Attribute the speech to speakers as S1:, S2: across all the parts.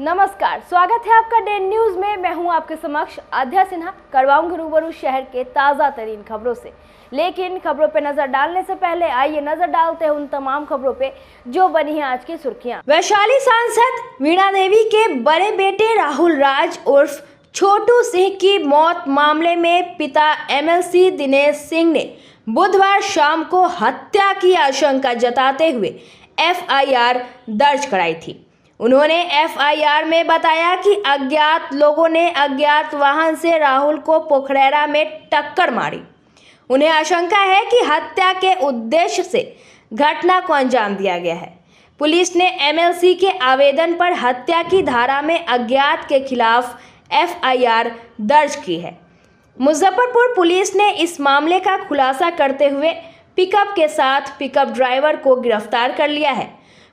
S1: नमस्कार, स्वागत है आपका डे न्यूज में। मैं हूं आपके समक्ष आध्या सिन्हा। करवाऊंगी रूबरू शहर के ताजा तरीन खबरों से, लेकिन खबरों पे नजर डालने से पहले आइए नजर डालते हैं उन तमाम खबरों पे जो बनी है आज की सुर्खियां। वैशाली सांसद वीणा देवी के बड़े बेटे राहुल राज उर्फ छोटू सिंह की मौत मामले में पिता एमएलसी दिनेश सिंह ने बुधवार शाम को हत्या की आशंका जताते हुए एफआईआर दर्ज कराई थी। उन्होंने एफआईआर में बताया कि अज्ञात लोगों ने अज्ञात वाहन से राहुल को पोखरेरा में टक्कर मारी। उन्हें आशंका है कि हत्या के उद्देश्य से घटना को अंजाम दिया गया है। पुलिस ने एमएलसी के आवेदन पर हत्या की धारा में अज्ञात के खिलाफ एफआईआर दर्ज की है। मुजफ्फरपुर पुलिस ने इस मामले का खुलासा करते हुए पिकअप के साथ पिकअप ड्राइवर को गिरफ्तार कर लिया है।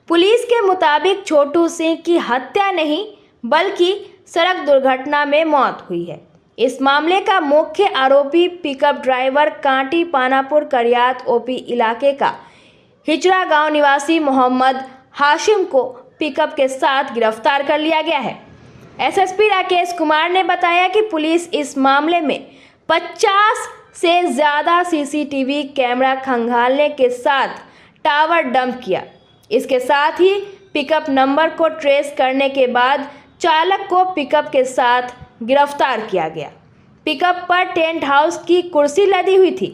S1: पुलिस के मुताबिक छोटू सिंह की हत्या नहीं बल्कि सड़क दुर्घटना में मौत हुई है। इस मामले का मुख्य आरोपी pickup driver Kanti Panapur Kariyat OP इलाके का हिजरा गांव निवासी मोहम्मद हाशिम को पिकअप के साथ गिरफ्तार कर लिया गया है। एसएसपी राकेश कुमार ने बताया कि पुलिस इस मामले में 50 से ज़्यादा सीसीटीवी कैमरा खंगालने के साथ टावर डंप किया। इसके साथ ही पिकअप नंबर को ट्रेस करने के बाद चालक को पिकअप के साथ गिरफ्तार किया गया। पिकअप पर टेंट हाउस की कुर्सी लदी हुई थी।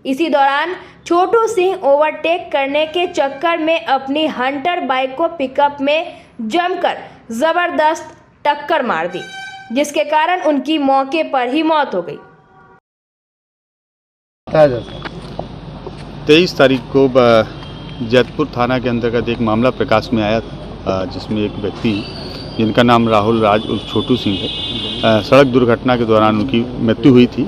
S1: इसी दौरान छोटू सिंह ओवरटेक करने के चक्कर में अपनी हंटर बाइक को पिकअप में जमकर ज़बरदस्त टक्कर मार दी, जिसके कारण उनकी मौके पर ही मौत हो गई।
S2: 23 तारीख को जैतपुर थाना के अंतर्गत एक मामला प्रकाश में आया था, जिसमें एक व्यक्ति जिनका नाम राहुल राज उर्फ छोटू सिंह है, सड़क दुर्घटना के दौरान उनकी मृत्यु हुई थी।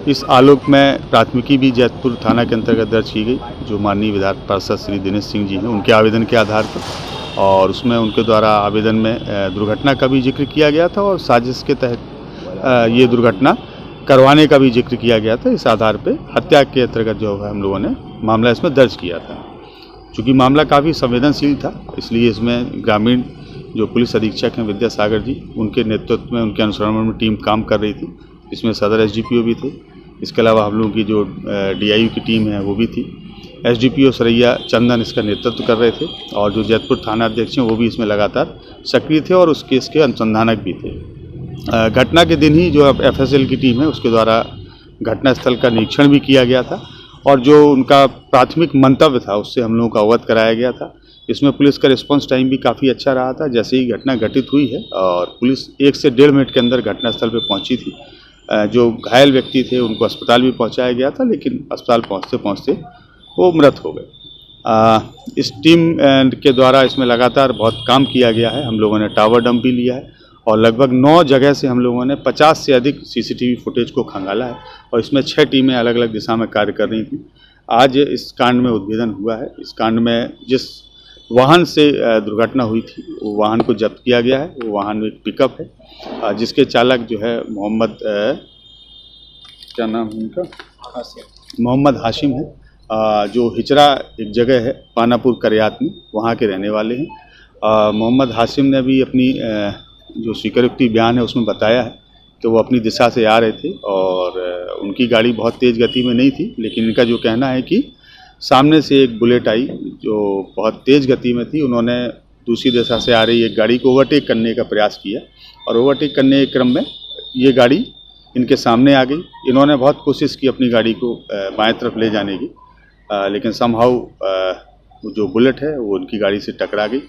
S2: इस आलोक में प्राथमिकी भी जैतपुर थाना के अंतर्गत दर्ज की गई, जो माननीय विधान पार्षद श्री दिनेश सिंह जी हैं उनके आवेदन के आधार पर, और उसमें उनके द्वारा आवेदन में दुर्घटना का भी जिक्र किया गया था और साजिश के तहत ये दुर्घटना करवाने का भी जिक्र किया गया था। इस आधार पे हत्या के अंतर्गत जो है हम लोगों ने मामला इसमें दर्ज किया था। चूँकि मामला काफ़ी संवेदनशील था, इसलिए इसमें ग्रामीण जो पुलिस अधीक्षक हैं विद्यासागर जी, उनके नेतृत्व में उनके अनुसरण में टीम काम कर रही थी। इसमें सदर एसडीपीओ भी थे। इसके अलावा हम लोगों की जो डीआईयू की टीम है वो भी थी। एसडीपीओ सरैया चंदन इसका नेतृत्व कर रहे थे, और जो जैतपुर थाना अध्यक्ष हैं वो भी इसमें लगातार सक्रिय थे और उस केस के अनुसंधानक भी थे। घटना के दिन ही जो एफएसएल की टीम है उसके द्वारा घटनास्थल का निरीक्षण भी किया गया था, और जो उनका प्राथमिक मंतव्य था उससे हम लोगों को अवगत कराया गया था। इसमें पुलिस का रिस्पांस टाइम भी काफ़ी अच्छा रहा था। जैसे ही घटना घटित हुई है और पुलिस 1 से 1.5 मिनट के अंदर घटनास्थल पर पहुंची थी। जो घायल व्यक्ति थे उनको अस्पताल भी पहुंचाया गया था, लेकिन अस्पताल पहुंचते पहुंचते वो मृत हो गए। इस टीम के द्वारा इसमें लगातार बहुत काम किया गया है। हम लोगों ने टावर डंप भी लिया है और लगभग 9 जगह से हम लोगों ने 50 से अधिक सीसीटीवी फुटेज को खंगाला है, और इसमें 6 टीमें अलग अलग दिशा में कार्य कर रही थी। आज इस कांड में उद्भेदन हुआ है। इस कांड में जिस वाहन से दुर्घटना हुई थी वो वाहन को जब्त किया गया है। वो वाहन एक पिकअप है, जिसके चालक जो है मोहम्मद क्या नाम है उनका, मोहम्मद हाशिम है, जो हिजरा एक जगह है पानापुर करियात में, वहाँ के रहने वाले हैं। मोहम्मद हाशिम ने भी अपनी जो स्वीकारोक्ति बयान है उसमें बताया है कि वो अपनी दिशा से आ रहे थे और उनकी गाड़ी बहुत तेज़ गति में नहीं थी, लेकिन इनका जो कहना है कि सामने से एक बुलेट आई जो बहुत तेज़ गति में थी। उन्होंने दूसरी दिशा से आ रही एक गाड़ी को ओवरटेक करने का प्रयास किया, और ओवरटेक करने के क्रम में ये गाड़ी इनके सामने आ गई। इन्होंने बहुत कोशिश की अपनी गाड़ी को बाएं तरफ ले जाने की, लेकिन समहाउ जो बुलेट है वो उनकी गाड़ी से टकरा गई,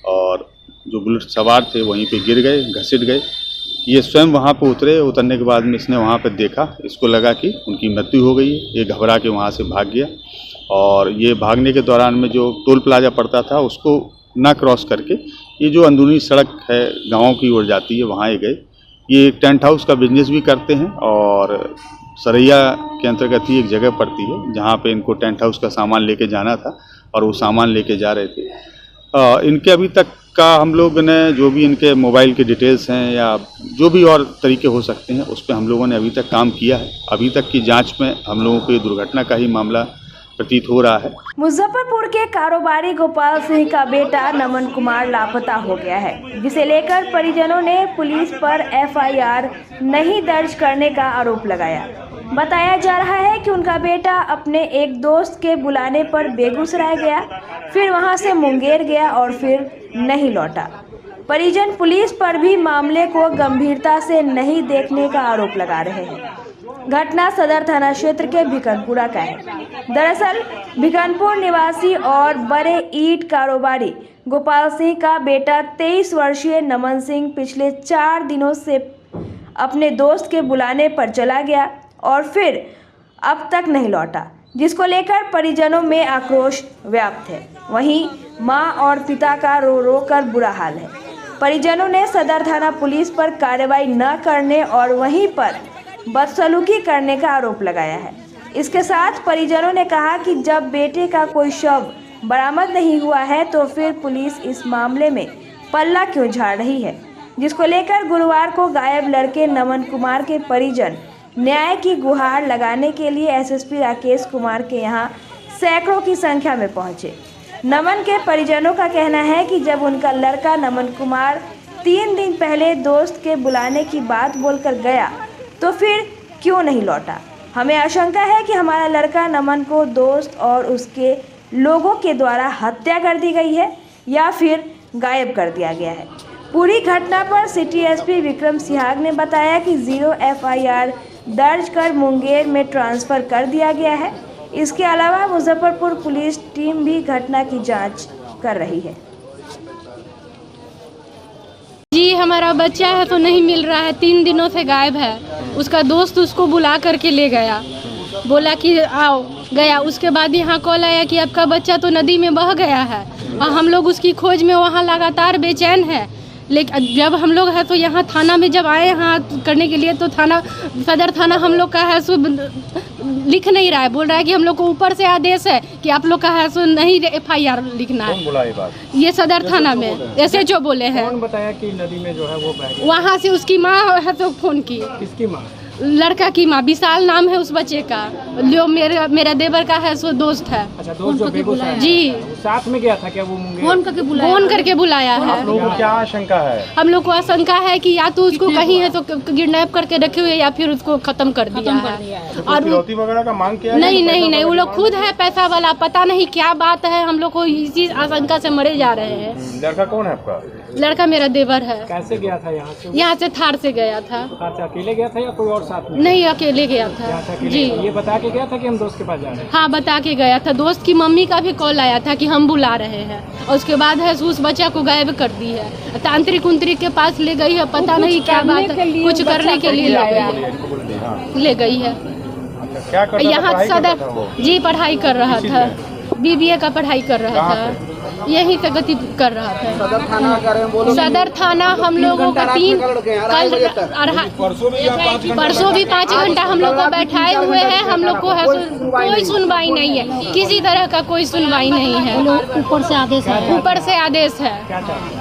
S2: और जो बुलेट सवार थे वहीं पे गिर गए, घसीट गए। ये स्वयं वहाँ पे उतरने के बाद में इसने वहाँ पे देखा, इसको लगा कि उनकी मृत्यु हो गई है। ये घबरा के वहाँ से भाग गया, और ये भागने के दौरान में जो टोल प्लाजा पड़ता था उसको ना क्रॉस करके ये जो अंदरूनी सड़क है गाँव की ओर जाती है वहाँ ये गए। ये एक टेंट हाउस का बिजनेस भी करते हैं, और सरैया के अंतर्गत ही एक जगह पड़ती है जहाँ पे इनको टेंट हाउस का सामान लेके जाना था, और वो सामान लेके जा रहे थे। इनके अभी तक का हम लोग ने जो भी इनके मोबाइल के डिटेल्स हैं या जो भी और तरीके हो सकते हैं उस पर हम लोगों ने अभी तक काम किया है। अभी तक की जांच में हम लोगों को ये दुर्घटना का ही मामला प्रतीत हो रहा है।
S1: मुजफ्फरपुर के कारोबारी गोपाल सिंह का बेटा नमन कुमार लापता हो गया है, जिसे लेकर परिजनों ने पुलिस पर एफआईआर नहीं दर्ज करने का आरोप लगाया। बताया जा रहा है कि उनका बेटा अपने एक दोस्त के बुलाने पर बेगूसराय गया, फिर वहां से मुंगेर गया और फिर नहीं लौटा। परिजन पुलिस पर भी मामले को गंभीरता से नहीं देखने का आरोप लगा रहे हैं। घटना सदर थाना क्षेत्र के भिकनपुरा का है। दरअसल भिकनपुर निवासी और बड़े ईंट कारोबारी गोपाल सिंह का बेटा 23 वर्षीय नमन सिंह पिछले 4 दिनों से अपने दोस्त के बुलाने पर चला गया और फिर अब तक नहीं लौटा, जिसको लेकर परिजनों में आक्रोश व्याप्त है। वहीं मां और पिता का रो रो कर बुरा हाल है। परिजनों ने सदर थाना पुलिस पर कार्रवाई न करने और वहीं पर बदसलूकी करने का आरोप लगाया है। इसके साथ परिजनों ने कहा कि जब बेटे का कोई शव बरामद नहीं हुआ है तो फिर पुलिस इस मामले में पल्ला क्यों झाड़ रही है, जिसको लेकर गुरुवार को गायब लड़के नमन कुमार के परिजन न्याय की गुहार लगाने के लिए एसएसपी राकेश कुमार के यहां सैकड़ों की संख्या में पहुंचे। नमन के परिजनों का कहना है कि जब उनका लड़का नमन कुमार 3 दिन पहले दोस्त के बुलाने की बात बोलकर गया तो फिर क्यों नहीं लौटा। हमें आशंका है कि हमारा लड़का नमन को दोस्त और उसके लोगों के द्वारा हत्या कर दी गई है या फिर गायब कर दिया गया है। पूरी घटना पर सिटी एसपी विक्रम सिहाग ने बताया कि 0 एफआईआर दर्ज कर मुंगेर में ट्रांसफ़र कर दिया गया है। इसके अलावा मुजफ्फरपुर पुलिस टीम भी घटना की जांच कर रही है।
S3: जी हमारा बच्चा है तो नहीं मिल रहा है, 3 दिनों से गायब है। उसका दोस्त उसको बुला करके ले गया, बोला कि आओ, गया। उसके बाद यहाँ कॉल आया कि आपका बच्चा तो नदी में बह गया है और हम लोग उसकी खोज में वहाँ लगातार बेचैन है। लेकिन जब हम लोग है तो यहाँ थाना में जब आए यहाँ करने के लिए तो थाना सदर थाना हम लोग का है सो लिख नहीं रहा है, बोल रहा है कि हम लोग को ऊपर से आदेश है कि आप लोग का है सो नहीं एफआईआर लिखना है।
S4: कौन बोला ये बात?
S3: ये सदर थाना में एसएचओ बोले हैं।
S4: कौन बताया कि नदी में जो है वो बह गया?
S3: वहाँ से उसकी माँ है तो फोन की।
S4: किसकी माँ?
S3: लड़का की माँ, विशाल नाम है उस बच्चे का, जो मेरा देवर का है सो दोस्त है।
S4: अच्छा, दोस्त जो बेगूसराय
S3: जी
S4: साथ में गया था क्या वो मुंगेर?
S3: फोन करके बुलाया है।
S4: आप लोगों को क्या आशंका है?
S3: हम लोग को आशंका है कि या तो उसको कहीं है तो किडनैप करके रखे हुए या फिर उसको खत्म कर दिया है। और
S4: फिरौती वगैरह का मांग किया?
S3: नहीं, वो लोग खुद है पैसा वाला, पता नहीं क्या बात है। हम लोग को इसी आशंका से मरे जा रहे हैं।
S4: लड़का कौन है आपका?
S3: लड़का मेरा देवर है।
S4: कैसे गया था यहाँ से?
S3: यहाँ से थार से गया था।
S4: थार से अकेले गया था या कोई और साथ में?
S3: नहीं, अकेले गया था जी।
S4: ये बता के गया था कि हम दोस्त के पास जा रहे हैं?
S3: हाँ, बता के गया था। दोस्त की मम्मी का भी कॉल आया था कि हम बुला रहे हैं और उसके बाद है उस बच्चा को गायब कर दी है। तांत्रिक उंत्रिक के पास ले गई है, पता नहीं क्या बात है, कुछ करने के लिए ले गई है।
S4: क्या करता था?
S3: यहाँ सदर जी पढ़ाई कर रहा था, बीबीए का पढ़ाई कर रहा था, यही से गति कर रहा था। सदर थाना हम लोगों का परसों भी 5 घंटा हम लोग को बैठाए हुए हैं। हम लोग को है कोई सुनवाई नहीं है, किसी तरह का कोई सुनवाई नहीं है। ऊपर से आदेश है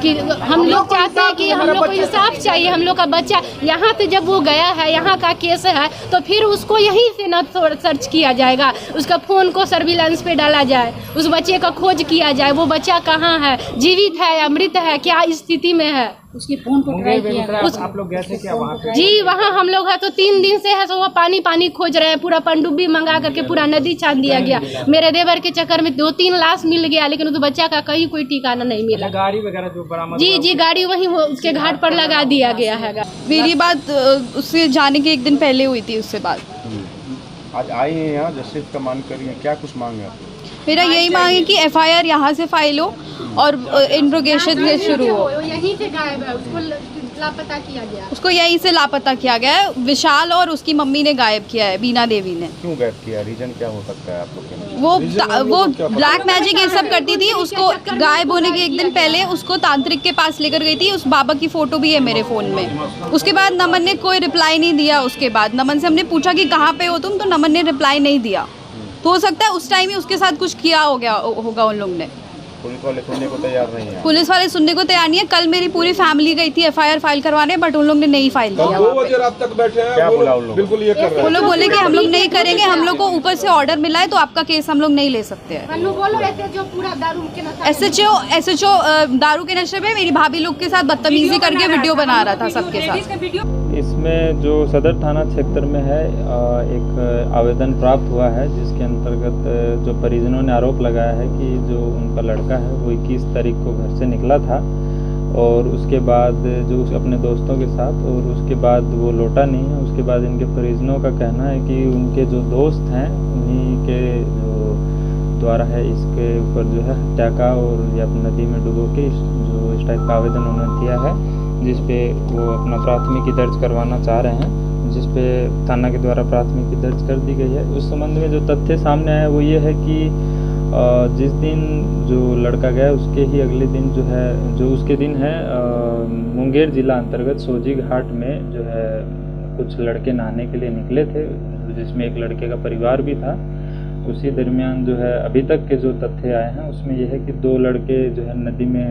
S3: कि हम लोग चाहते हैं कि हम लोग को इंसाफ चाहिए। हम लोग का बच्चा यहाँ से जब वो गया है, यहाँ का केस है तो फिर उसको यहीं से न सर्च किया जाएगा, उसका फ़ोन को सर्विलांस पे डाला जाए, उस बच्चे का खोज किया जाए। वो बच्चा कहाँ है, जीवित है या मृत है, क्या स्थिति में है,
S5: उसकी फोन पर ट्राई किया।
S4: आप लोग गए थे क्या वहाँ पे?
S3: जी वहाँ हम लोग है तो 3 दिन से है तो वो पानी खोज रहे हैं। पूरा पनडुब्बी मंगा करके पूरा नदी छान दिया गया। मेरे देवर के चक्कर में 2-3 लाश मिल गया, लेकिन उस बच्चा का कहीं कोई ठिकाना नहीं मिला।
S4: गाड़ी वगैरह जो बरामद?
S3: जी गाड़ी वहीं उसके घाट पर लगा दिया गया है।
S6: मेरी बात उससे जाने के 1 दिन पहले हुई थी, उससे बात।
S4: आज आई है यहाँ जस्टिस का मांग करिए, क्या कुछ मांग है?
S6: मेरा यही मांग है कि एफआईआर यहाँ से फाइल हो और इंट्रोगेशन शुरू हो।
S3: यहीं से गायब है, उसको लापता किया गया।
S6: उसको यहीं से लापता किया गया है। विशाल और उसकी मम्मी ने गायब किया है, बीना देवी ने।
S4: क्यों गायब किया? रीजन क्या हो सकता है आप लोग के?
S6: वो ब्लैक मैजिक ये सब करती थी। उसको गायब होने के 1 दिन पहले उसको तांत्रिक के पास लेकर गई थी। उस बाबा की फोटो भी है मेरे फ़ोन में। उसके बाद नमन ने कोई रिप्लाई नहीं दिया। उसके बाद नमन से हमने पूछा कि कहाँ पे हो तुम, तो नमन ने रिप्लाई नहीं दिया। तो हो सकता है उस टाइम ही उसके साथ कुछ किया हो गया होगा उन लोग ने।
S4: पुलिस वाले सुनने को तैयार नहीं है।
S6: पुलिस वाले सुनने को तैयार नहीं है। कल मेरी पूरी फैमिली गई थी FIR फाइल करवाने, बट उन लोग ने नहीं फाइल किया।
S7: 2 बजे रात तक बैठे हैं।
S4: क्या बोला उन लोगों ने?
S7: बिल्कुल ये कर रहे
S6: वो
S7: हैं।
S6: लोग बोले कि हम लोग नहीं करेंगे, हम लोग को ऊपर से ऑर्डर मिला है तो आपका केस हम लोग नहीं ले सकते हैं। SHO दारू के नशे में मेरी भाभी लोग के साथ बदतमीजी करके वीडियो बना रहा था सबके साथ।
S8: इसमें जो सदर थाना क्षेत्र में है एक आवेदन प्राप्त हुआ है, जिसके अंतर्गत जो परिजनों ने आरोप लगाया है कि जो उनका लड़का है वो 21 तारीख को घर से निकला था और उसके बाद जो अपने दोस्तों के साथ, और उसके बाद वो लौटा नहीं है। उसके बाद इनके परिजनों का कहना है कि उनके जो दोस्त हैं उन्हीं के जो द्वारा है इसके ऊपर जो है हत्या का और या नदी में डुबो के जो इस टाइप का आवेदन उन्होंने दिया है, जिस पे वो अपना प्राथमिकी दर्ज करवाना चाह रहे हैं, जिस पे थाना के द्वारा प्राथमिकी दर्ज कर दी गई है। उस संबंध में जो तथ्य सामने आया वो ये है कि जिस दिन जो लड़का गया उसके ही अगले दिन जो है उसके दिन है मुंगेर जिला अंतर्गत सोजी घाट में जो है कुछ लड़के नहाने के लिए निकले थे, जिसमें एक लड़के का परिवार भी था। उसी दरमियान जो है अभी तक के जो तथ्य आए हैं उसमें यह है कि 2 लड़के जो है नदी में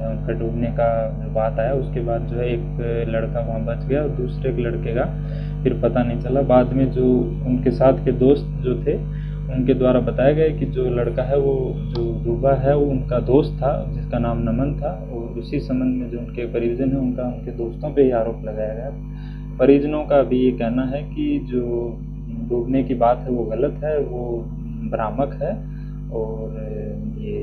S8: उनका डूबने का बात आया। उसके बाद जो है एक लड़का वहाँ बच गया और दूसरे एक लड़के का फिर पता नहीं चला। बाद में जो उनके साथ के दोस्त जो थे उनके द्वारा बताया गया कि जो लड़का है वो जो डूबा है वो उनका दोस्त था, जिसका नाम नमन था। और उसी संबंध में जो उनके परिजन हैं उनके दोस्तों पे ही आरोप लगाया गया। परिजनों का भी ये कहना है कि जो डूबने की बात है वो गलत है, वो भ्रामक है और ये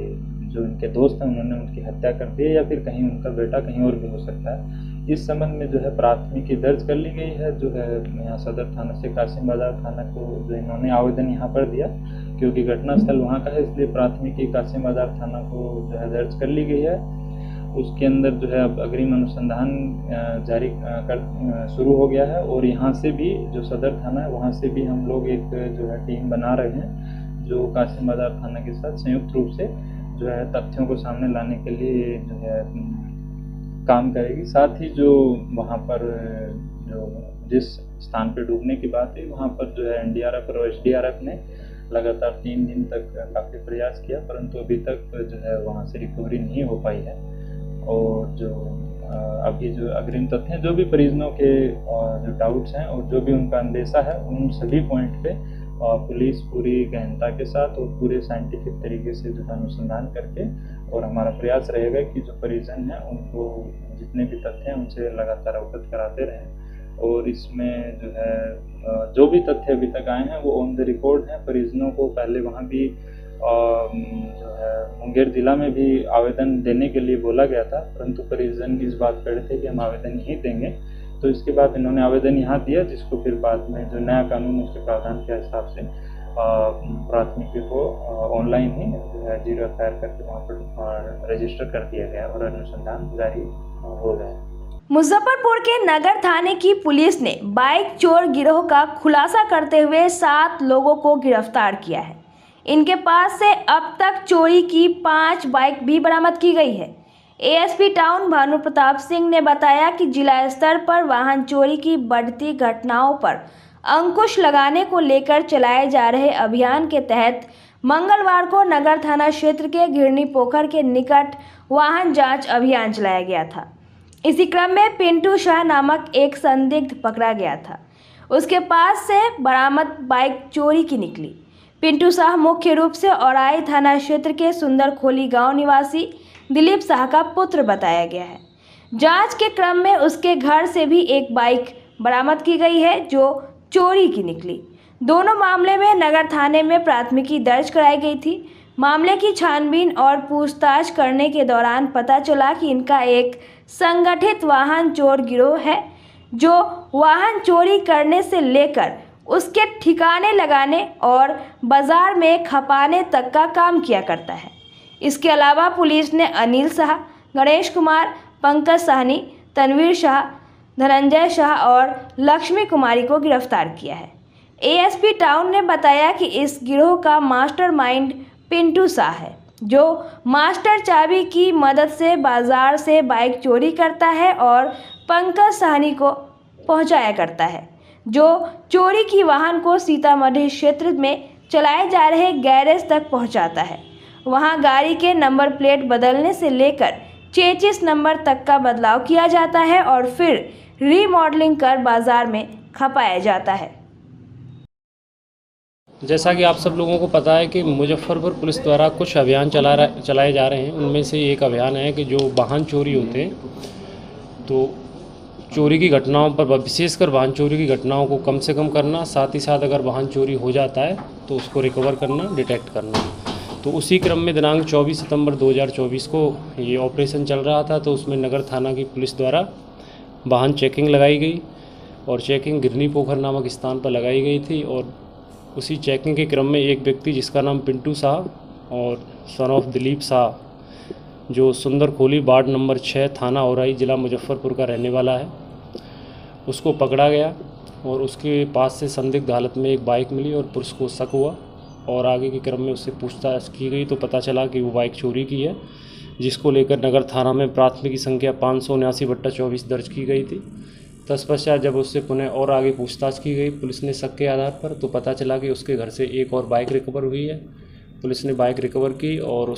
S8: जो उनके दोस्त हैं उन्होंने उनकी हत्या कर दी है या फिर कहीं उनका बेटा कहीं और भी हो सकता है। इस संबंध में जो है प्राथमिकी दर्ज कर ली गई है। जो है यहाँ सदर थाना से कासिम बाजार थाना को जो इन्होंने आवेदन यहाँ पर दिया, क्योंकि घटनास्थल वहाँ का है, इसलिए प्राथमिकी कासिम बाजार थाना को जो है दर्ज कर ली गई है। उसके अंदर जो है अब अग्रिम अनुसंधान जारी शुरू हो गया है और यहाँ से भी जो सदर थाना है वहाँ से भी हम लोग एक जो है टीम बना रहे हैं जो कासिम बाजार थाना के साथ संयुक्त रूप से जो है तथ्यों को सामने लाने के लिए जो है काम करेगी। साथ ही जो वहाँ पर जो जिस स्थान पर डूबने की बात है वहाँ पर जो है NDRF और SDRF ने लगातार 3 दिन तक काफ़ी प्रयास किया, परंतु अभी तक जो है वहाँ से रिकवरी नहीं हो पाई है। और जो अभी जो अग्रिम तथ्य हैं, जो भी परिजनों के जो डाउट्स हैं और जो भी उनका अंदेशा है, उन सभी पॉइंट पे पुलिस पूरी गहनता के साथ और पूरे साइंटिफिक तरीके से जो है अनुसंधान करके, और हमारा प्रयास रहेगा कि जो परिजन हैं उनको जितने भी तथ्य हैं उनसे लगातार अवगत कराते रहें। और इसमें जो है जो भी तथ्य अभी तक आए हैं वो ऑन द रिकॉर्ड हैं। परिजनों को पहले वहाँ भी जो है मुंगेर जिला में भी आवेदन देने के लिए बोला गया था, परंतु परिजन इस बात पर थे कि हम आवेदन नहीं देंगे। तो इसके बाद इन्होंने आवेदन यहाँ दिया, जिसको फिर बाद में जो नया कानून उसके प्रावधान के हिसाब से प्राथमिकी को ऑनलाइन ही जो है 0 FIR करके वहाँ पर रजिस्टर कर दिया गया और अनुसंधान जारी हो गया।
S1: मुजफ्फरपुर के नगर थाने की पुलिस ने बाइक चोर गिरोह का खुलासा करते हुए 7 लोगों को गिरफ्तार किया है। इनके पास से अब तक चोरी की 5 बाइक भी बरामद की गई है। ASP टाउन भानु प्रताप सिंह ने बताया कि जिला स्तर पर वाहन चोरी की बढ़ती घटनाओं पर अंकुश लगाने को लेकर चलाए जा रहे अभियान के तहत मंगलवार को नगर थाना क्षेत्र के घिरनी पोखर के निकट वाहन जांच अभियान चलाया गया था। इसी क्रम में पिंटू शाह नामक एक संदिग्ध पकड़ा गया था। उसके पास से बरामद बाइक चोरी की निकली। पिंटू शाह मुख्य रूप से औराई थाना क्षेत्र के सुंदर खोली गांव निवासी दिलीप शाह का पुत्र बताया गया है। जांच के क्रम में उसके घर से भी एक बाइक बरामद की गई है जो चोरी की निकली। दोनों मामले में नगर थाने में प्राथमिकी दर्ज कराई गई थी। मामले की छानबीन और पूछताछ करने के दौरान पता चला कि इनका एक संगठित वाहन चोर गिरोह है जो वाहन चोरी करने से लेकर उसके ठिकाने लगाने और बाजार में खपाने तक का काम किया करता है। इसके अलावा पुलिस ने अनिल शाह, गणेश कुमार, पंकज साहनी, तनवीर शाह, धनंजय शाह और लक्ष्मी कुमारी को गिरफ्तार किया है। ASP टाउन ने बताया कि इस गिरोह का मास्टरमाइंड पिंटू शाह है, जो मास्टर चाबी की मदद से बाजार से बाइक चोरी करता है और पंकज साहनी को पहुंचाया करता है, जो चोरी की वाहन को सीतामढ़ी क्षेत्र में चलाए जा रहे गैरेज तक पहुंचाता है। वहां गाड़ी के नंबर प्लेट बदलने से लेकर चेचिस नंबर तक का बदलाव किया जाता है और फिर रीमॉडलिंग कर बाजार में खपाया जाता है।
S7: जैसा कि आप सब लोगों को पता है कि मुजफ्फरपुर पुलिस द्वारा कुछ अभियान चलाए जा रहे हैं। उनमें से एक अभियान है कि जो वाहन चोरी होते हैं, तो चोरी की घटनाओं पर, विशेषकर वाहन चोरी की घटनाओं को कम से कम करना, साथ ही साथ अगर वाहन चोरी हो जाता है तो उसको रिकवर करना, डिटेक्ट करना। तो उसी क्रम में दिनांक 24 सितंबर 2024 को ये ऑपरेशन चल रहा था। तो उसमें नगर थाना की पुलिस द्वारा वाहन चेकिंग लगाई गई और चेकिंग गिरनी पोखर नामक स्थान पर लगाई गई थी। और उसी चेकिंग के क्रम में एक व्यक्ति जिसका नाम पिंटू शाह और सन ऑफ दिलीप शाह, जो सुंदर खोली वार्ड नंबर 6 थाना औराई जिला मुजफ्फरपुर का रहने वाला है, उसको पकड़ा गया और उसके पास से संदिग्ध हालत में एक बाइक मिली और पुलिस को शक हुआ और आगे के क्रम में उससे पूछताछ की गई तो पता चला कि वो बाइक चोरी की है, जिसको लेकर नगर थाना में प्राथमिकी संख्या 579/24 दर्ज की गई थी। तत्पश्चात जब उससे पुनः और आगे पूछताछ की गई पुलिस ने शक के आधार पर, तो पता चला कि उसके घर से एक और बाइक रिकवर हुई है। पुलिस ने बाइक रिकवर की और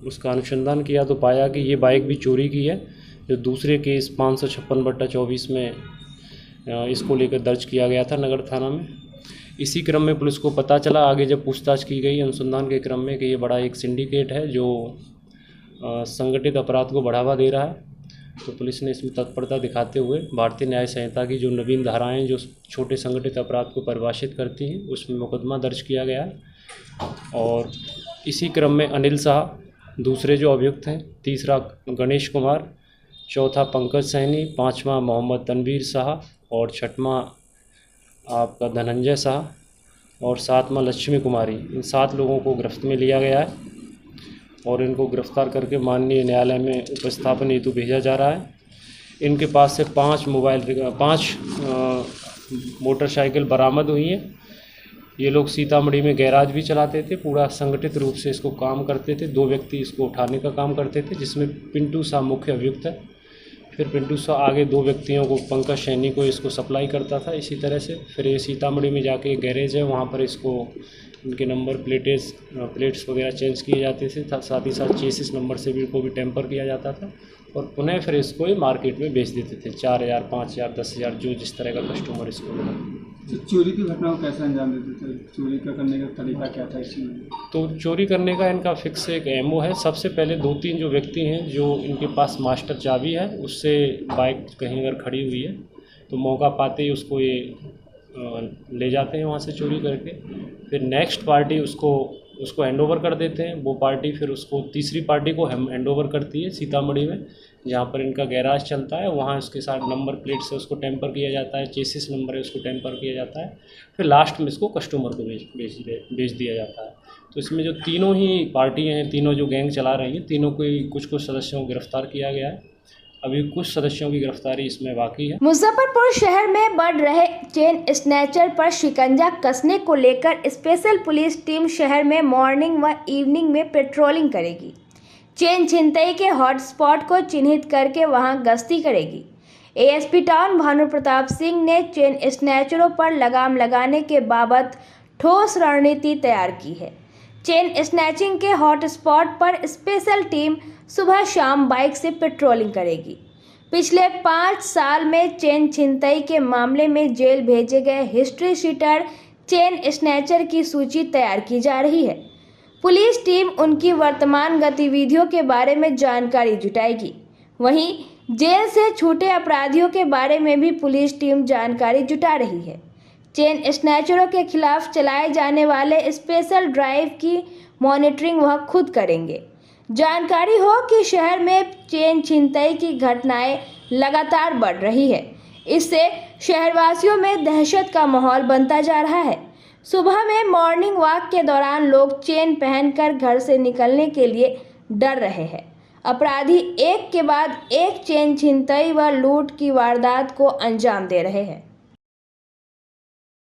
S7: उसका अनुसंधान किया तो पाया कि ये बाइक भी चोरी की है, जो दूसरे केस 556/24 में इसको लेकर दर्ज किया गया था नगर थाना में। इसी क्रम में पुलिस को पता चला आगे जब पूछताछ की गई अनुसंधान के क्रम में कि ये बड़ा एक सिंडिकेट है जो संगठित अपराध को बढ़ावा दे रहा है। तो पुलिस ने इसमें तत्परता दिखाते हुए भारतीय न्याय संहिता की जो नवीन धाराएं जो छोटे संगठित अपराध को परिभाषित करती हैं उसमें मुकदमा दर्ज किया गया है। और इसी क्रम में अनिल शाह, दूसरे जो अभियुक्त हैं, तीसरा गणेश कुमार, चौथा पंकज सैनी, पाँचवा मोहम्मद तनवीर शाह और छठवां आपका धनंजय शाह और सातवां लक्ष्मी कुमारी, इन 7 लोगों को गिरफ्त में लिया गया है और इनको गिरफ्तार करके माननीय न्यायालय में उपस्थापन हेतु भेजा जा रहा है। इनके पास से 5 मोटरसाइकिल बरामद हुई हैं। ये लोग सीतामढ़ी में गैराज भी चलाते थे, पूरा संगठित रूप से इसको काम करते थे। 2 व्यक्ति इसको उठाने का काम करते थे, जिसमें पिंटू शाह मुख्य अभियुक्त है। फिर पिंटू शाह आगे 2 व्यक्तियों को, पंकज सैनी को इसको सप्लाई करता था इसी तरह से। फिर ये सीतामढ़ी में जाके एक गैरेज है, वहाँ पर इसको इनके नंबर प्लेट्स वगैरह चेंज किए जाते थे, साथ ही साथ चेसिस नंबर से भी को भी टेम्पर किया जाता था और पुनः फिर इसको ये मार्केट में बेच देते थे 4,000, 5,000, 10,000 जो जिस तरह का कस्टमर इसको मिला।
S9: तो चोरी की घटनाओं को कैसे अंजाम देते थे? चोरी का करने का तरीका क्या था इसमें?
S7: तो चोरी करने का इनका फिक्स एक एमओ है। सबसे पहले 2-3 जो व्यक्ति हैं जो इनके पास मास्टर चाबी है, उससे बाइक कहीं अगर खड़ी हुई है तो मौका पाते ही उसको ये ले जाते हैं वहाँ से चोरी करके। फिर नेक्स्ट पार्टी उसको हैंड ओवर कर देते हैं। वो पार्टी फिर उसको तीसरी पार्टी को हैंड ओवर करती है सीतामढ़ी में, जहाँ पर इनका गैराज चलता है। वहाँ उसके साथ नंबर प्लेट से उसको टेम्पर किया जाता है, चेसिस नंबर है उसको टेम्पर किया जाता है। फिर लास्ट में इसको कस्टमर को बेच दिया जाता है। तो इसमें जो तीनों ही पार्टियाँ हैं, तीनों जो गैंग चला रही हैं, तीनों को कुछ सदस्यों को गिरफ्तार किया गया है। अभी कुछ सदस्यों की गिरफ्तारी इसमें बाकी है।
S1: मुजफ्फरपुर शहर में बढ़ रहे चेन स्नैचर पर शिकंजा कसने को लेकर स्पेशल पुलिस टीम शहर में मॉर्निंग व इवनिंग में पेट्रोलिंग करेगी। चेन छिनतई के हॉटस्पॉट को चिन्हित करके वहां गश्ती करेगी। एएसपी टाउन भानु प्रताप सिंह ने चेन स्नैचरों पर लगाम लगाने के बाबत ठोस रणनीति तैयार की है। चेन स्नैचिंग के हॉटस्पॉट पर स्पेशल टीम सुबह शाम बाइक से पेट्रोलिंग करेगी। पिछले 5 साल में चेन छिनतई के मामले में जेल भेजे गए हिस्ट्री शीटर चेन स्नैचर की सूची तैयार की जा रही है। पुलिस टीम उनकी वर्तमान गतिविधियों के बारे में जानकारी जुटाएगी। वहीं जेल से छूटे अपराधियों के बारे में भी पुलिस टीम जानकारी जुटा रही है। चेन स्नैचरों के खिलाफ चलाए जाने वाले स्पेशल ड्राइव की मॉनिटरिंग वह खुद करेंगे। जानकारी हो कि शहर में चेन छिनतई की घटनाएं लगातार बढ़ रही है। इससे शहरवासियों में दहशत का माहौल बनता जा रहा है। सुबह में मॉर्निंग वॉक के दौरान लोग चेन पहनकर घर से निकलने के लिए डर रहे हैं। अपराधी एक के बाद एक चेन छिनतई व लूट की वारदात को अंजाम दे रहे हैं।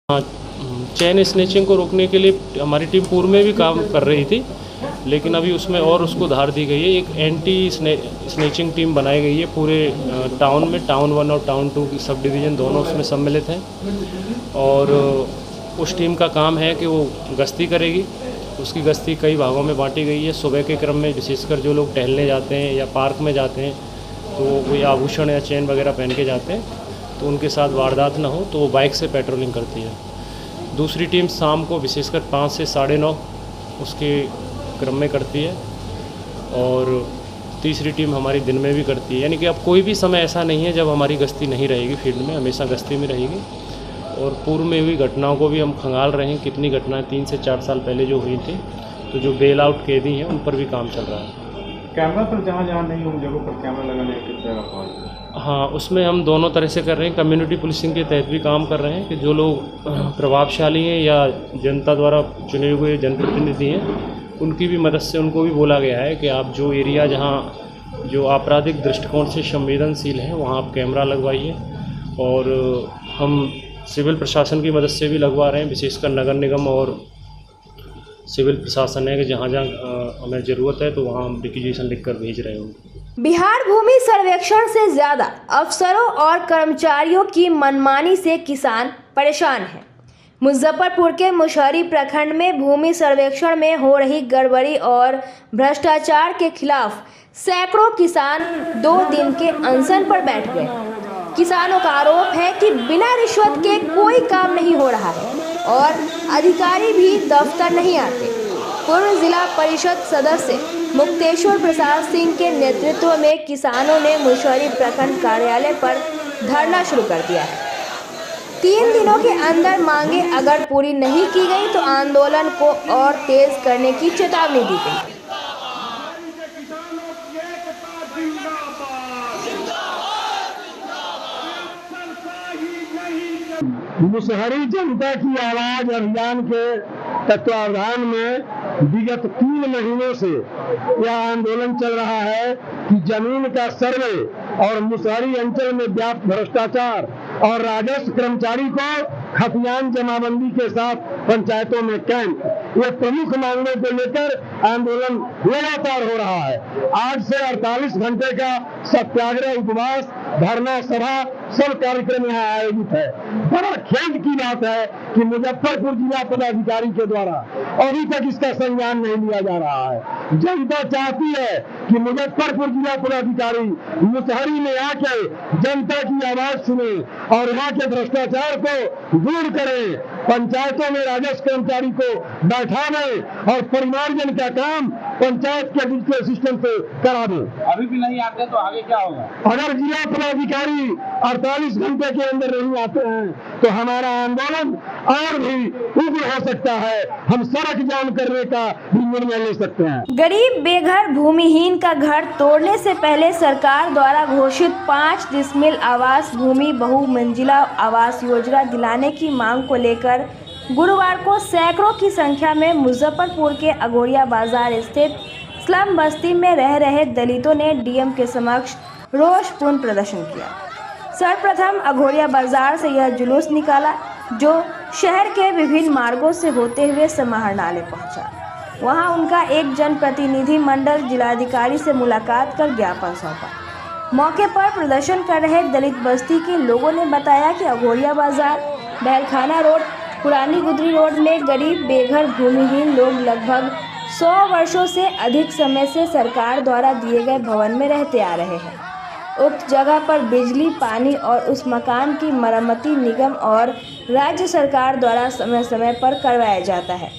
S7: चेन स्नैचिंग को रोकने के लिए हमारी टीम पूर्व में भी काम कर रही थी, लेकिन अभी उसमें और उसको धार दी गई है। एक एंटी स्नैचिंग टीम बनाई गई है पूरे टाउन में। टाउन 1 और टाउन 2 की सब डिवीज़न दोनों उसमें सम्मिलित हैं और उस टीम का काम है कि वो गश्ती करेगी उसकी गश्ती कई भागों में बांटी गई है। सुबह के क्रम में विशेषकर जो लोग टहलने जाते हैं या पार्क में जाते हैं तो कोई आभूषण या चेन वगैरह पहन के जाते हैं तो उनके साथ वारदात ना हो तो वो बाइक से पेट्रोलिंग करती है। दूसरी टीम शाम को विशेषकर 5 से 9:30 उसके क्रम में करती है और तीसरी टीम हमारी दिन में भी करती है। यानी कि अब कोई भी समय ऐसा नहीं है जब हमारी गश्ती नहीं रहेगी फील्ड में, हमेशा गश्ती में रहेगी। और पूर्व में हुई घटनाओं को भी हम खंगाल रहे हैं। कितनी घटनाएं 3 से 4 साल पहले जो हुई थी तो जो बेल आउट कैदी हैं उन पर भी काम चल रहा है।
S4: कैमरा पर जहाँ जहाँ नहीं उन जगहों पर कैमरा लगाने की तरह
S7: हाँ, उसमें हम दोनों तरह से कर रहे हैं। कम्युनिटी पुलिसिंग के तहत भी काम कर रहे हैं कि जो लोग प्रभावशाली हैं या जनता द्वारा चुने हुए जनप्रतिनिधि हैं उनकी भी मदद से उनको भी बोला गया है कि आप जो एरिया जहाँ जो आपराधिक दृष्टिकोण से संवेदनशील है वहाँ आप कैमरा लगवाइए। और हम सिविल प्रशासन की मदद से भी लगवा रहे हैं, विशेषकर नगर निगम और सिविल प्रशासन है कि जहाँ जहाँ हमें ज़रूरत है तो वहाँ हम रिक्वेजिशन लिख कर भेज रहे हैं।
S1: बिहार भूमि सर्वेक्षण से ज्यादा अफसरों और कर्मचारियों की मनमानी से किसान परेशान हैं। मुजफ्फरपुर के मुशहरी प्रखंड में भूमि सर्वेक्षण में हो रही गड़बड़ी और भ्रष्टाचार के खिलाफ सैकड़ों किसान 2 दिन के अनशन पर बैठ गए। किसानों का आरोप है कि बिना रिश्वत के कोई काम नहीं हो रहा है और अधिकारी भी दफ्तर नहीं आते। पूर्व जिला परिषद सदस्य मुक्तेश्वर प्रसाद सिंह के नेतृत्व में किसानों ने मुशहरी प्रखंड कार्यालय पर धरना शुरू कर दिया है। 3 दिनों के अंदर मांगे अगर पूरी नहीं की गई तो आंदोलन को और तेज करने की चेतावनी दी गई।
S10: मुशहरी जनता की आवाज अभियान के तत्वावधान में विगत 3 महीनों से यह आंदोलन चल रहा है कि जमीन का सर्वे और मुशहरी अंचल में व्याप्त भ्रष्टाचार और राजस्व कर्मचारी को खतियान जमाबंदी के साथ पंचायतों में कैंप, ये प्रमुख मांगों को लेकर आंदोलन लगातार हो रहा है। आज से 48 घंटे का सत्याग्रह, उपवास, धरना, सभा सब कार्यक्रम यहाँ आयोजित है। बड़ा खेद की बात है कि मुजफ्फरपुर जिला पदाधिकारी के द्वारा अभी तक इसका संज्ञान नहीं लिया जा रहा है। जनता चाहती है कि मुजफ्फरपुर जिला पदाधिकारी मुशहरी में आके जनता की आवाज सुने और यहाँ के भ्रष्टाचार को दूर करे, पंचायतों में राजस्व कर्मचारी को बैठावे और परिमार्जन का काम पंचायत के डिजिटल सिस्टम से करा दे।
S4: अभी भी नहीं आते तो आगे क्या होगा?
S10: अगर जिला पदाधिकारी 48 घंटे के अंदर नहीं आते हैं तो हमारा आंदोलन और भी उग्र हो सकता है। हम सड़क जाम करने का भी निर्णय ले सकते हैं।
S1: गरीब बेघर भूमिहीन का घर तोड़ने से पहले सरकार द्वारा घोषित 5 डिसमिल आवास भूमि बहुमंजिला आवास योजना दिलाने की मांग को लेकर गुरुवार को सैकड़ों की संख्या में मुजफ्फरपुर के अघोरिया बाजार स्थित स्लम बस्ती में रह रहे दलितों ने डीएम के समक्ष रोषपूर्ण प्रदर्शन किया। सर्वप्रथम अघोरिया बाजार से यह जुलूस निकाला जो शहर के विभिन्न मार्गों से होते हुए समाहरणालय पहुंचा। वहां उनका एक जनप्रतिनिधि मंडल जिलाधिकारी से मुलाकात कर ज्ञापन सौंपा। मौके पर प्रदर्शन कर रहे दलित बस्ती के लोगों ने बताया कि अघोरिया बाजार, बहलखाना रोड, पुरानी गुदरी रोड में गरीब बेघर भूमिहीन लोग लगभग 100 वर्षों से अधिक समय से सरकार द्वारा दिए गए भवन में रहते आ रहे हैं। उक्त जगह पर बिजली, पानी और उस मकान की मरम्मती निगम और राज्य सरकार द्वारा समय समय पर करवाया जाता है।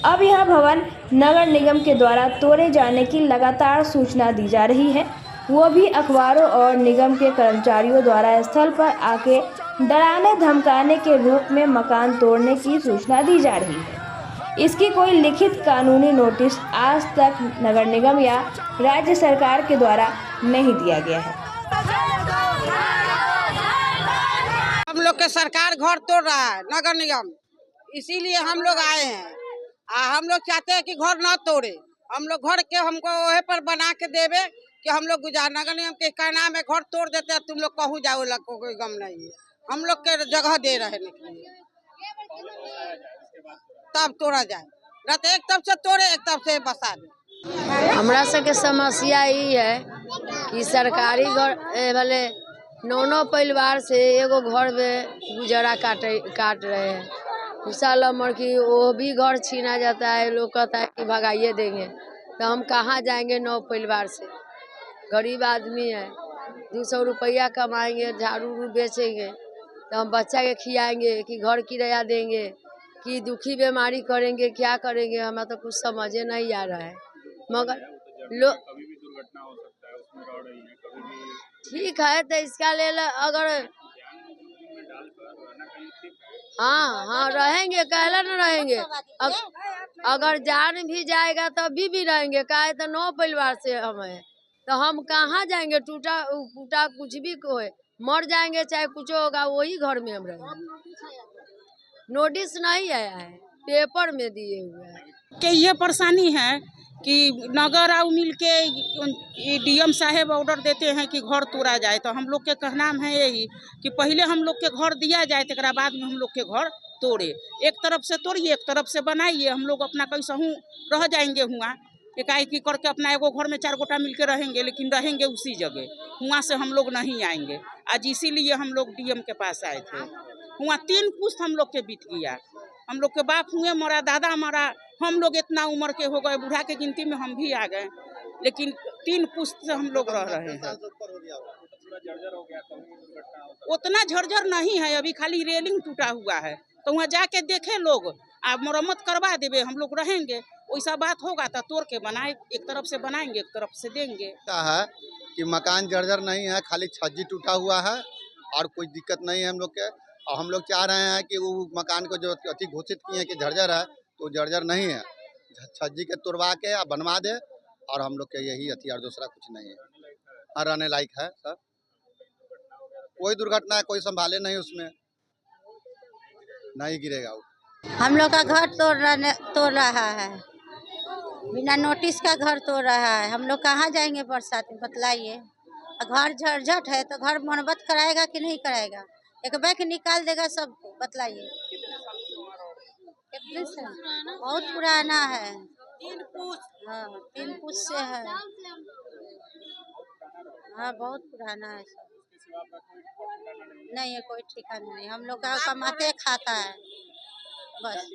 S1: अब यह भवन नगर निगम के द्वारा तोड़े जाने की लगातार सूचना दी जा रही है, वो भी अखबारों और निगम के कर्मचारियों द्वारा स्थल पर आके डराने धमकाने के रूप में मकान तोड़ने की सूचना दी जा रही है। इसकी कोई लिखित कानूनी नोटिस आज तक नगर निगम या राज्य सरकार के द्वारा नहीं दिया गया है।
S11: हम लोग के सरकार घर तोड़ रहा है, नगर निगम, इसीलिए हम लोग आए हैं। हम लोग चाहते हैं कि घर ना तोड़े, हम लोग घर के हमको वही पर बना के देवे कि हम लोग गुजार। नगर निगम के कहना में घर तोड़ देते हैं, तुम लोग कहूँ जाओ, को कोई गम नहीं है। हम लोग के जगह दे रहे हैं तब तोड़ा जाए, न तो एक तरफ से तोड़े एक तरफ से बसा दे।
S12: हमरा सबके समस्या ई है कि सरकारी घर वाले 9 परिवार से एगो घर में गुजारा काट रहे हैं। विशाल अमर की वो भी घर छीना जाता है, लोग कहता है कि भगाइए देंगे, तो हम कहाँ जाएंगे 9 परिवार से। गरीब आदमी है, 200 रुपया कमाएंगे, झाड़ू बेचेंगे तो हम बच्चा के खिलाएंगे कि घर किराया देंगे कि दुखी बीमारी करेंगे, क्या करेंगे, हमें तो कुछ समझे नहीं आ रहा है। मगर लोग ठीक है तो इसका ले अगर हाँ रहेंगे, कहला न रहेंगे। अगर जान भी जाएगा तभी भी रहेंगे, काहे तो 9 परिवार से हम हैं, तो हम कहाँ जाएंगे। टूटा फूटा कुछ भी कोई मर जाएंगे चाहे कुछ होगा, वही घर में हम रहेंगे। नोटिस नहीं आया है, पेपर में दिए हुए हैं
S11: कि ये परेशानी है कि नगर और मिल के डीएम साहेब ऑर्डर देते हैं कि घर तोड़ा जाए, तो हम लोग के कहना है यही कि पहले हम लोग के घर दिया जाए, तो बाद में हम लोग के घर तोड़े। एक तरफ से तोड़िए, एक तरफ से बनाइए, हम लोग अपना कैसा हूँ रह जाएंगे हुआ एकाएकी करके अपना एगो घर में 4 गोटा मिल के रहेंगे, लेकिन रहेंगे उसी जगह, हुआ से हम लोग नहीं आएंगे। आज इसीलिए हम लोग डीएम के पास आए थे। हुआ 3 पुश्त हम लोग के बीत गया, हम लोग के बाप हुए मरा, दादा मरा, हम लोग इतना उम्र के हो गए, बूढ़ा के गिनती में हम भी आ गए, लेकिन 3 पुश्त से हम लोग रह रहे हैं। उतना झरझर नहीं है, अभी खाली रेलिंग टूटा हुआ है, तो वहाँ जाके देखे लोग, आप मरम्मत करवा देवे, हम लोग रहेंगे। वैसा बात होगा तो तोड़ के बनाए, एक तरफ से बनाएंगे, एक तरफ से देंगे।
S13: है कि मकान जर्जर नहीं है, खाली छज्जी टूटा हुआ है और कोई दिक्कत नहीं है हम लोग के। और हम लोग चाह रहे हैं कि वो मकान को जो अति घोषित किए हैं कि जर्जर है, तो जर्जर नहीं है, छज्जी के तोड़वा के बनवा दे, और हम लोग के यही हथियार, दूसरा कुछ नहीं है। हाँ, रहने लायक है सर, कोई दुर्घटना है, कोई संभाले नहीं, उसमें नहीं गिरेगा वो।
S14: हम लोग का घर तोड़ रहा है, बिना नोटिस का घर तोड़ रहा है। हम लोग कहाँ जाएंगे बरसात में, बतलाइए। घर झरझट है तो घर मरम्मत कराएगा कि नहीं कराएगा, एक बैग निकाल देगा सबको, बतलाइए। कितने से बहुत पुराना है, 3 पुश्त, हाँ 3 पुश्त से है, हाँ बहुत पुराना है सब। नहीं है कोई ठिकाना नहीं, हम लोग का कमाते खाता है बस।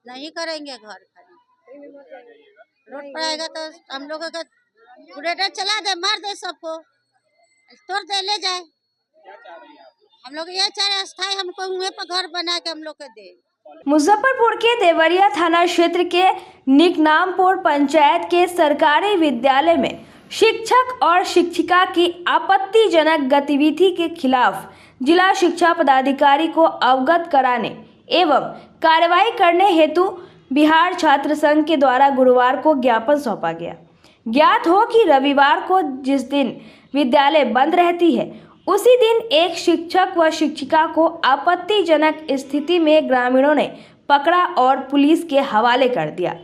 S14: नहीं करेंगे घर खाली, रोड पर आएगा तो हम लोगों का बुलेटर चला दे, मार दे, सबको तोड़ दे, ले जाए। हम लोग ये चाहे अस्थाई हमको हुए पर घर बना के हम लोग को दे।
S1: मुजफ्फरपुर के देवरिया थाना क्षेत्र के निकनामपुर पंचायत के सरकारी विद्यालय में शिक्षक और शिक्षिका की आपत्तिजनक गतिविधि के खिलाफ जिला शिक्षा पदाधिकारी को अवगत कराने एवं कार्रवाई करने हेतु बिहार छात्र संघ के द्वारा गुरुवार को ज्ञापन सौंपा गया। ज्ञात हो कि रविवार को जिस दिन विद्यालय बंद रहती है, उसी दिन एक शिक्षक व शिक्षिका को आपत्तिजनक स्थिति में ग्रामीणों ने पकड़ा और पुलिस के हवाले कर दिया।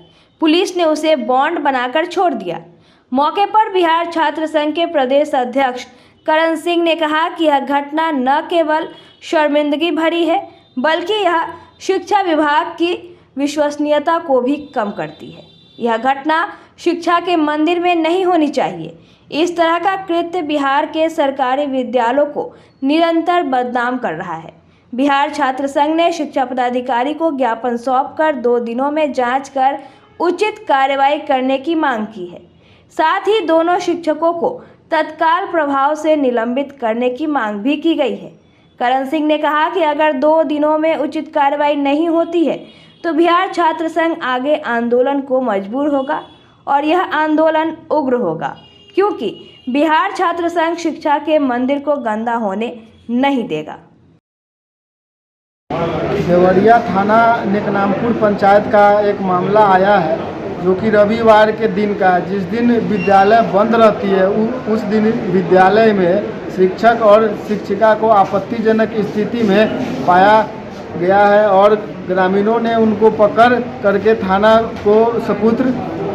S1: पुलिस ने उसे बॉन्ड बनाकर छोड़ दिया। मौके पर बिहार छात्र संघ के प्रदेश अध्यक्ष करण सिंह ने कहा कि यह घटना न केवल शर्मिंदगी भरी है, बल्कि यह शिक्षा विभाग की विश्वसनीयता को भी कम करती है। यह घटना शिक्षा के मंदिर में नहीं होनी चाहिए। इस तरह का कृत्य बिहार के सरकारी विद्यालयों को निरंतर बदनाम कर रहा है। बिहार छात्र संघ ने शिक्षा पदाधिकारी को ज्ञापन सौंपकर 2 दिनों में जांच कर उचित कार्रवाई करने की मांग की है। साथ ही दोनों शिक्षकों को तत्काल प्रभाव से निलंबित करने की मांग भी की गई है। करण सिंह ने कहा कि अगर 2 दिनों में उचित कार्रवाई नहीं होती है तो बिहार छात्र संघ आगे आंदोलन को मजबूर होगा और यह आंदोलन उग्र होगा, क्योंकि बिहार छात्र संघ शिक्षा के मंदिर को गंदा होने नहीं देगा।
S15: देवरिया थाना निकनामपुर पंचायत का एक मामला आया है, जो कि रविवार के दिन का, जिस दिन विद्यालय बंद रहती है, उस दिन विद्यालय में शिक्षक और शिक्षिका को आपत्तिजनक स्थिति में पाया गया है और ग्रामीणों ने उनको पकड़ करके थाना को सुपुर्द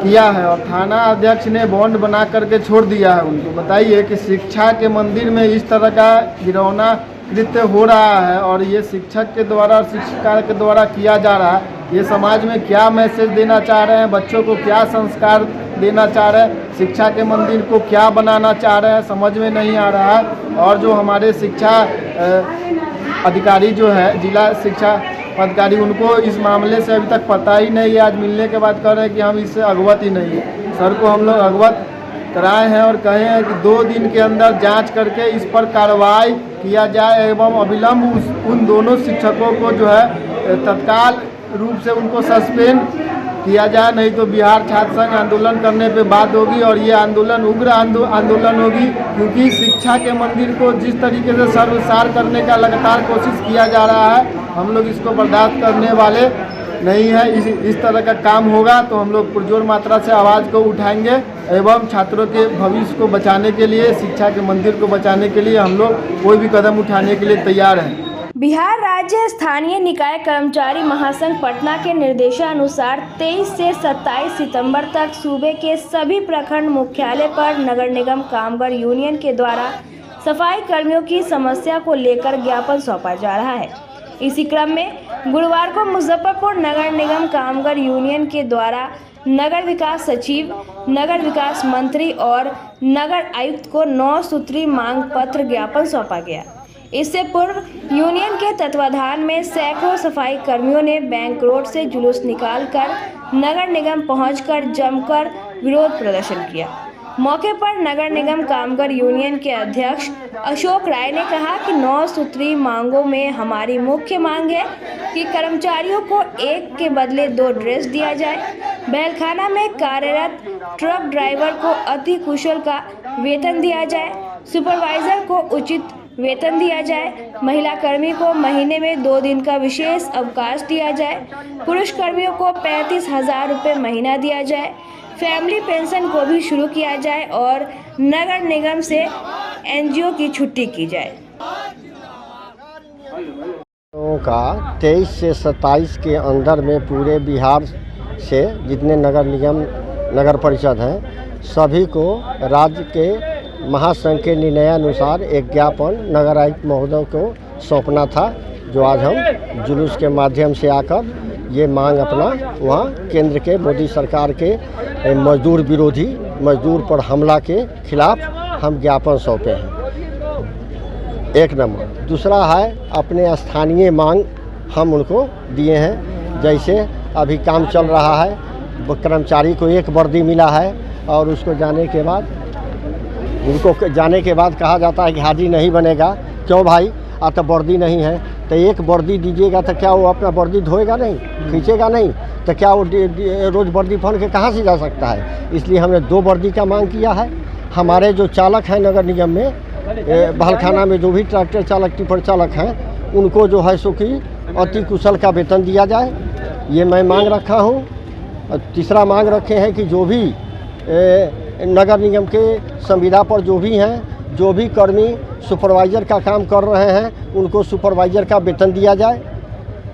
S15: किया है और थाना अध्यक्ष ने बॉन्ड बना करके छोड़ दिया है उनको। बताइए कि शिक्षा के मंदिर में इस तरह का गिरौना कृत्य हो रहा है और ये शिक्षक के द्वारा और शिक्षिका के द्वारा किया जा रहा है। ये समाज में क्या मैसेज देना चाह रहे हैं, बच्चों को क्या संस्कार देना चाह रहे हैं, शिक्षा के मंदिर को क्या बनाना चाह रहे हैं समझ में नहीं आ रहा है। और जो हमारे शिक्षा अधिकारी जो है जिला शिक्षा पदाधिकारी, उनको इस मामले से अभी तक पता ही नहीं है। आज मिलने के बाद कह रहे हैं कि हम इससे अवगत ही नहीं है। सर को हम लोग अवगत कराए हैं और कहे हैं कि 2 दिन के अंदर जांच करके इस पर कार्रवाई किया जाए एवं अविलंब उन दोनों शिक्षकों को जो है तत्काल रूप से उनको सस्पेंड किया जाए, नहीं तो बिहार छात्र संघ आंदोलन करने पे बात होगी और ये आंदोलन उग्र आंदोलन होगी। क्योंकि शिक्षा के मंदिर को जिस तरीके से सर्वसार करने का लगातार कोशिश किया जा रहा है, हम लोग इसको बर्दाश्त करने वाले नहीं है। इस तरह का काम होगा तो हम लोग पुरजोर मात्रा से आवाज़ को उठाएंगे एवं छात्रों के भविष्य को बचाने के लिए, शिक्षा के मंदिर को बचाने के लिए हम लोग कोई भी कदम उठाने के लिए तैयार हैं।
S1: बिहार राज्य स्थानीय निकाय कर्मचारी महासंघ पटना के निर्देशानुसार 23 से 27 सितंबर तक सूबे के सभी प्रखंड मुख्यालय पर नगर निगम कामगार यूनियन के द्वारा सफाई कर्मियों की समस्या को लेकर ज्ञापन सौंपा जा रहा है। इसी क्रम में गुरुवार को मुजफ्फरपुर नगर निगम कामगार यूनियन के द्वारा नगर विकास सचिव, नगर विकास मंत्री और नगर आयुक्त को 9 सूत्री मांग पत्र ज्ञापन सौंपा गया। इससे पूर्व यूनियन के तत्वाधान में सैकड़ों सफाई कर्मियों ने बैंक रोड से जुलूस निकालकर नगर निगम पहुंचकर जमकर विरोध प्रदर्शन किया। मौके पर नगर निगम कामगार यूनियन के अध्यक्ष अशोक राय ने कहा कि 9 सूत्री मांगों में हमारी मुख्य मांग है कि कर्मचारियों को 1 के बदले 2 ड्रेस दिया जाए, बैलखाना में कार्यरत ट्रक ड्राइवर को अति कुशल का वेतन दिया जाए, सुपरवाइजर को उचित वेतन दिया जाए, महिला कर्मी को महीने में 2 दिन का विशेष अवकाश दिया जाए, पुरुष कर्मियों को 35,000 रुपये महीना दिया जाए, फैमिली पेंशन को भी शुरू किया जाए और नगर निगम से एनजीओ की छुट्टी की जाए।
S16: का 23 से 27 के अंदर में पूरे बिहार से जितने नगर निगम नगर परिषद हैं सभी को राज्य के महासंघ के निर्णयानुसार एक ज्ञापन नगर आयुक्त महोदय को सौंपना था, जो आज हम जुलूस के माध्यम से आकर ये मांग अपना वहाँ केंद्र के मोदी सरकार के मजदूर विरोधी, मजदूर पर हमला के खिलाफ हम ज्ञापन सौंपे हैं। 1 नंबर। दूसरा है अपने स्थानीय मांग हम उनको दिए हैं। जैसे अभी काम चल रहा है, कर्मचारी को 1 वर्दी मिला है और उसको जाने के बाद कहा जाता है कि हाजिर नहीं बनेगा। क्यों भाई, तो वर्दी नहीं है तो 1 वर्दी दीजिएगा तो क्या वो अपना वर्दी धोएगा नहीं, खींचेगा नहीं, तो क्या वो रोज़ वर्दी पहन के कहाँ से जा सकता है। इसलिए हमने 2 वर्दी का मांग किया है। हमारे जो चालक हैं नगर निगम में, बहलखाना में जो भी ट्रैक्टर चालक, टिपर चालक हैं, उनको जो है सो कि अति कुशल का वेतन दिया जाए, ये मैं मांग रखा हूँ। तीसरा मांग रखे हैं कि जो भी नगर निगम के संविदा पर जो भी हैं, जो भी कर्मी सुपरवाइज़र का काम कर रहे हैं, उनको सुपरवाइज़र का वेतन दिया जाए।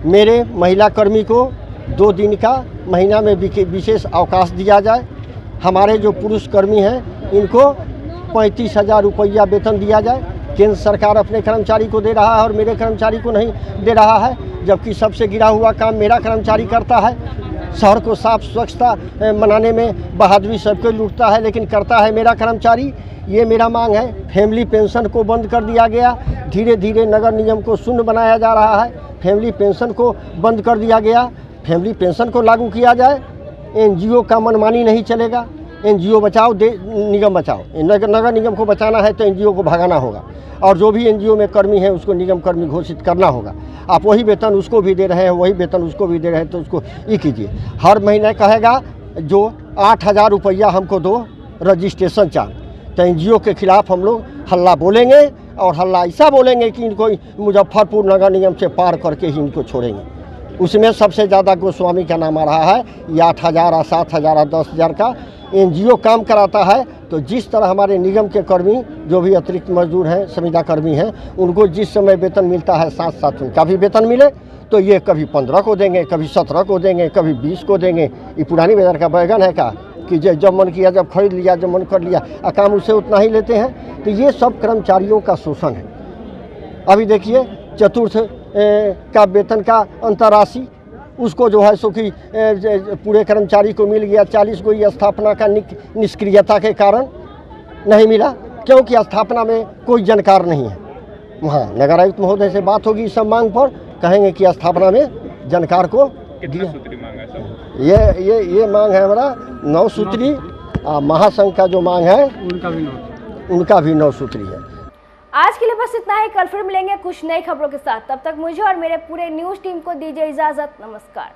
S16: मेरे महिला कर्मी को 2 दिन का महीना में विशेष अवकाश दिया जाए। हमारे जो पुरुष कर्मी हैं इनको 35,000 रुपया वेतन दिया जाए। केंद्र सरकार अपने कर्मचारी को दे रहा है और मेरे कर्मचारी को नहीं दे रहा है, जबकि सबसे गिरा हुआ काम मेरा कर्मचारी करता है। शहर को साफ स्वच्छता मनाने में बहादुरी सबको लूटता है, लेकिन करता है मेरा कर्मचारी। ये मेरा मांग है। फैमिली पेंशन को बंद कर दिया गया, धीरे धीरे नगर निगम को शून्य बनाया जा रहा है। फैमिली पेंशन को बंद कर दिया गया, फैमिली पेंशन को लागू किया जाए। एनजीओ का मनमानी नहीं चलेगा। एनजीओ बचाओ, निगम बचाओ। नगर निगम को बचाना है तो एनजीओ को भगाना होगा, और जो भी एनजीओ में कर्मी है उसको निगम कर्मी घोषित करना होगा। आप वही वेतन उसको भी दे रहे हैं, वही वेतन उसको भी दे रहे हैं, तो उसको ये कीजिए। हर महीने कहेगा जो 8,000 रुपया हमको दो रजिस्ट्रेशन चार्ज, तो एनजीओ के खिलाफ हम लोग हल्ला बोलेंगे, और हल्ला ऐसा बोलेंगे कि इनको मुजफ्फरपुर नगर निगम से पार करके ही इनको छोड़ेंगे। उसमें सबसे ज़्यादा गोस्वामी का नाम आ रहा है। ये 8,000, 7,000, 10,000 का एनजीओ काम कराता है। तो जिस तरह हमारे निगम के कर्मी जो भी अतिरिक्त मजदूर हैं, संविदा कर्मी हैं, उनको जिस समय वेतन मिलता है, साथ साथ उनका भी वेतन मिले, तो ये कभी 15 को देंगे, कभी 17 को देंगे, कभी 20 को देंगे। ये पुरानी बाजार का बैगन है का कि जब मन किया जब खरीद लिया, जब मन कर लिया, काम उससे उतना ही लेते हैं। तो ये सब कर्मचारियों का शोषण है। अभी देखिए चतुर्थ का वेतन का अंतर्राशि उसको जो है सो कि पूरे कर्मचारी को मिल गया, 40 को ये स्थापना का निष्क्रियता के कारण नहीं मिला, क्योंकि स्थापना में कोई जानकार नहीं है। वहाँ नगर आयुक्त महोदय से बात होगी इस सब मांग पर, कहेंगे कि स्थापना में जानकार को दिया। ये मांग है हमारा 9 सूत्री, महासंघ का जो मांग है उनका भी 9 सूत्री है।
S1: आज के लिए बस इतना ही। कल फिर मिलेंगे कुछ नई खबरों के साथ। तब तक मुझे और मेरे पूरे न्यूज टीम को दीजिए इजाजत। नमस्कार।